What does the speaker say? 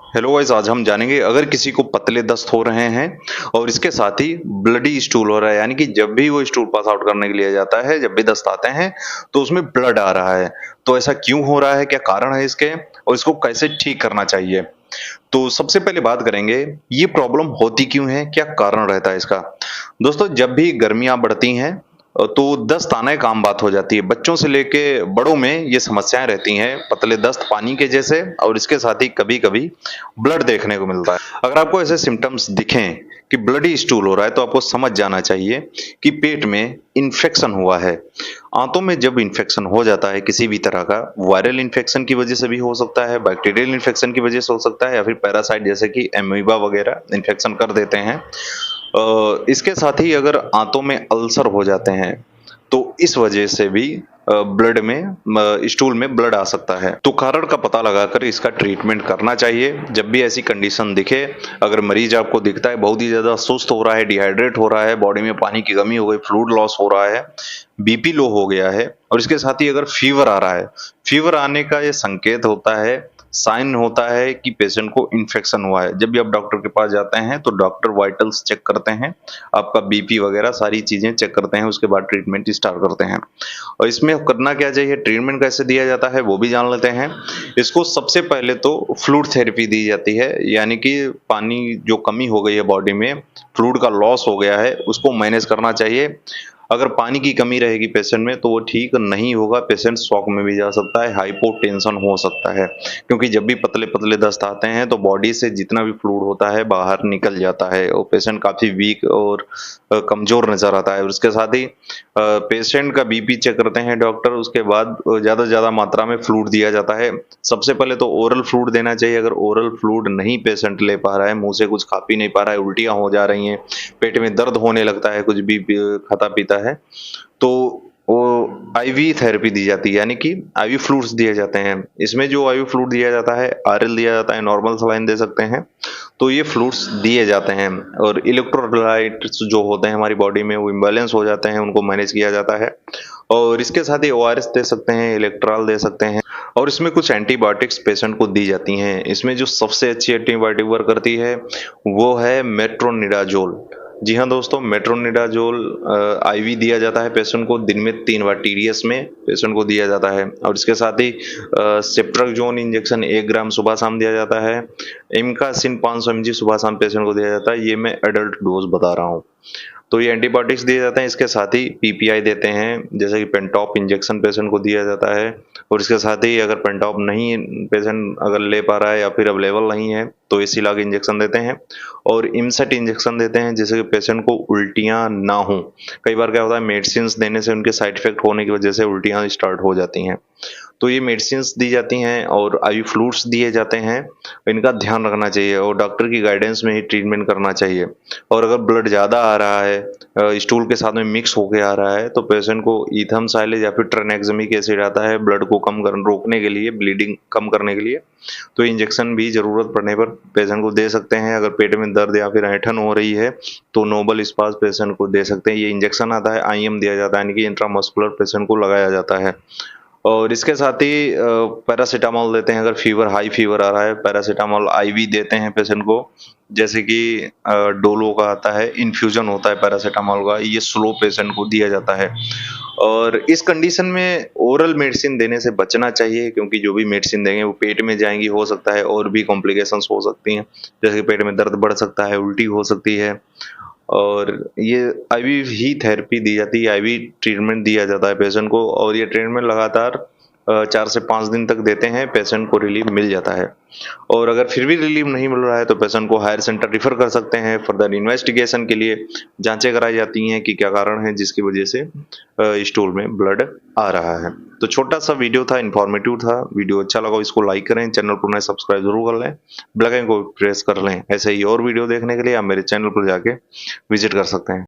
Hello guys, आज हम जानेंगे अगर किसी को पतले दस्त हो रहे हैं और इसके साथ ही ब्लडी स्टूल हो रहा है, यानी कि जब भी वो स्टूल पास आउट करने के लिए जाता है, जब भी दस्त आते हैं तो उसमें ब्लड आ रहा है। तो ऐसा क्यों हो रहा है, क्या कारण है इसके और इसको कैसे ठीक करना चाहिए। तो सबसे पहले बात करेंगे, ये प्रॉब्लम होती क्यों है, क्या कारण रहता है इसका। दोस्तों, जब भी गर्मियां बढ़ती हैं तो दस्त आना एक आम बात हो जाती है। बच्चों से लेके बड़ों में ये समस्याएं रहती हैं, पतले दस्त पानी के जैसे, और इसके साथ ही कभी कभी ब्लड देखने को मिलता है। अगर आपको ऐसे सिम्टम्स दिखें कि ब्लडी स्टूल हो रहा है तो आपको समझ जाना चाहिए कि पेट में इन्फेक्शन हुआ है। आंतों में जब इन्फेक्शन हो जाता है किसी भी तरह का, वायरल इन्फेक्शन की वजह से भी हो सकता है, बैक्टीरियल इन्फेक्शन की वजह से हो सकता है, या फिर पैरासाइट जैसे कि एमीबा वगैरह इन्फेक्शन कर देते हैं। इसके साथ ही अगर आंतों में अल्सर हो जाते हैं तो इस वजह से भी ब्लड में स्टूल में ब्लड आ सकता है। तो कारण का पता लगाकर इसका ट्रीटमेंट करना चाहिए। जब भी ऐसी कंडीशन दिखे, अगर मरीज आपको दिखता है बहुत ही ज्यादा सुस्त हो रहा है, डिहाइड्रेट हो रहा है, बॉडी में पानी की कमी हो गई, फ्लूइड लॉस हो रहा है, बीपी लो हो गया है, और इसके साथ ही अगर फीवर आ रहा है, फीवर आने का ये संकेत होता है, साइन होता है कि पेशेंट को इन्फेक्शन हुआ है। जब भी आप डॉक्टर के पास जाते हैं तो डॉक्टर वाइटल्स चेक करते हैं, आपका बीपी वगैरह सारी चीजें चेक करते हैं, उसके बाद ट्रीटमेंट स्टार्ट करते हैं। और इसमें करना क्या चाहिए, ट्रीटमेंट कैसे दिया जाता है वो भी जान लेते हैं। इसको सबसे पहले तो फ्लूइड थेरेपी दी जाती है, यानी कि पानी जो कमी हो गई है बॉडी में, फ्लूइड का लॉस हो गया है, उसको मैनेज करना चाहिए। अगर पानी की कमी रहेगी पेशेंट में तो वो ठीक नहीं होगा, पेशेंट शॉक में भी जा सकता है, हाइपोटेंशन हो सकता है। क्योंकि जब भी पतले पतले दस्त आते हैं तो बॉडी से जितना भी फ्लूइड होता है बाहर निकल जाता है और पेशेंट काफी वीक और कमजोर नजर आता है। और उसके साथ ही पेशेंट का बीपी चेक करते हैं डॉक्टर, उसके बाद ज्यादा से ज्यादा मात्रा में फ्लूइड दिया जाता है। सबसे पहले तो ओरल फ्लूइड देना चाहिए। अगर ओरल फ्लूइड नहीं पेशेंट ले पा रहा है, मुंह से कुछ खा पी नहीं पा रहा है, उल्टियां हो जा रही हैं, पेट में दर्द होने लगता है कुछ भी खाता पीता है, तो वो आईवी थेरेपी दी जाती है, यानी कि आईवी फ्लूइड्स दिए जाते हैं। इसमें जो आईवी फ्लूइड दिया जाता है, आरएल दिया जाता है, नॉर्मल सलाइन दे सकते हैं, तो ये फ्लूइड्स दिए जाते हैं। और इलेक्ट्रोलाइट्स जो होते हैं हमारी बॉडी में वो इम्बैलेंस हो जाते हैं, उनको मैनेज किया जाता है। और इसके साथ ही ओआरएस दे सकते हैं, इलेक्ट्रॉल दे सकते हैं, और इसमें कुछ एंटीबायोटिक्स पेशेंट को दी जाती हैं। इसमें जो सबसे अच्छी एंटीबायोटिक वर्क करती है वो है मेट्रोनिडाजोल। जी हाँ दोस्तों, मेट्रोनिडाजोल आईवी दिया जाता है पेशेंट को, दिन में 3 बार टीडीएस में पेशेंट को दिया जाता है। और इसके साथ ही सेप्ट्राक्सोन इंजेक्शन 1 ग्राम सुबह शाम दिया जाता है। इमकासिन 500 mg सुबह शाम पेशेंट को दिया जाता है। ये मैं एडल्ट डोज बता रहा हूँ। तो ये एंटीबायोटिक्स दिए जाते हैं। इसके साथ ही पीपीआई देते हैं, जैसे कि पेंटॉप इंजेक्शन पेशेंट को दिया जाता है। और इसके साथ ही अगर पेंटॉप नहीं पेशेंट अगर ले पा रहा है या फिर अवेलेबल नहीं है तो एसिलॉग इंजेक्शन देते हैं। और इमसेट इंजेक्शन देते हैं, जिससे कि पेशेंट को उल्टियां ना हो। कई बार क्या होता है, मेडिसिन देने से उनके साइड इफेक्ट होने की वजह से उल्टियां स्टार्ट हो जाती हैं। तो ये मेडिसिन दी जाती हैं और आईवी फ्लूइड्स दिए जाते हैं। इनका ध्यान रखना चाहिए और डॉक्टर की गाइडेंस में ही ट्रीटमेंट करना चाहिए। और अगर ब्लड ज़्यादा आ रहा है, स्टूल के साथ में मिक्स होके आ रहा है, तो पेशेंट को ईथम साइलेज या फिर ट्रेनेक्सामिक एसिड आता है ब्लड को कम कर रोकने के लिए, ब्लीडिंग कम करने के लिए, तो इंजेक्शन भी जरूरत पड़ने पर पेशेंट को दे सकते हैं। अगर पेट में दर्द या फिर ऐंठन हो रही है तो नोबल स्पास पेशेंट को दे सकते हैं। ये इंजेक्शन आता है, आईएम दिया जाता है, यानी कि इंट्रामस्कुलर पेशेंट को लगाया जाता है। और इसके साथ ही पैरासीटामोल देते हैं। अगर फीवर हाई फीवर आ रहा है, पैरासीटामोल आईवी देते हैं पेशेंट को, जैसे कि डोलो का आता है, इन्फ्यूजन होता है पैरासीटामोल का, ये स्लो पेशेंट को दिया जाता है। और इस कंडीशन में ओरल मेडिसिन देने से बचना चाहिए, क्योंकि जो भी मेडिसिन देंगे वो पेट में जाएंगी, हो सकता है और भी कॉम्प्लिकेशंस हो सकती हैं, जैसे कि पेट में दर्द बढ़ सकता है, उल्टी हो सकती है। और ये आईवी ही थेरेपी दी जाती है, आईवी ट्रीटमेंट दिया जाता है पेशेंट को, और ये ट्रीटमेंट लगातार 4 से 5 दिन तक देते हैं, पेशेंट को रिलीफ मिल जाता है। और अगर फिर भी रिलीफ नहीं मिल रहा है तो पेशेंट को हायर सेंटर रिफर कर सकते हैं फर्दर इन्वेस्टिगेशन के लिए। जांचें कराई जाती हैं कि क्या कारण है जिसकी वजह से स्टूल में ब्लड आ रहा है। तो छोटा सा वीडियो था, इन्फॉर्मेटिव था। वीडियो अच्छा लगा इसको लाइक करें, चैनल को नए सब्सक्राइब जरूर कर लें, बेल आइकन को प्रेस कर लें। ऐसे ही और वीडियो देखने के लिए आप मेरे चैनल पर जाके विजिट कर सकते हैं।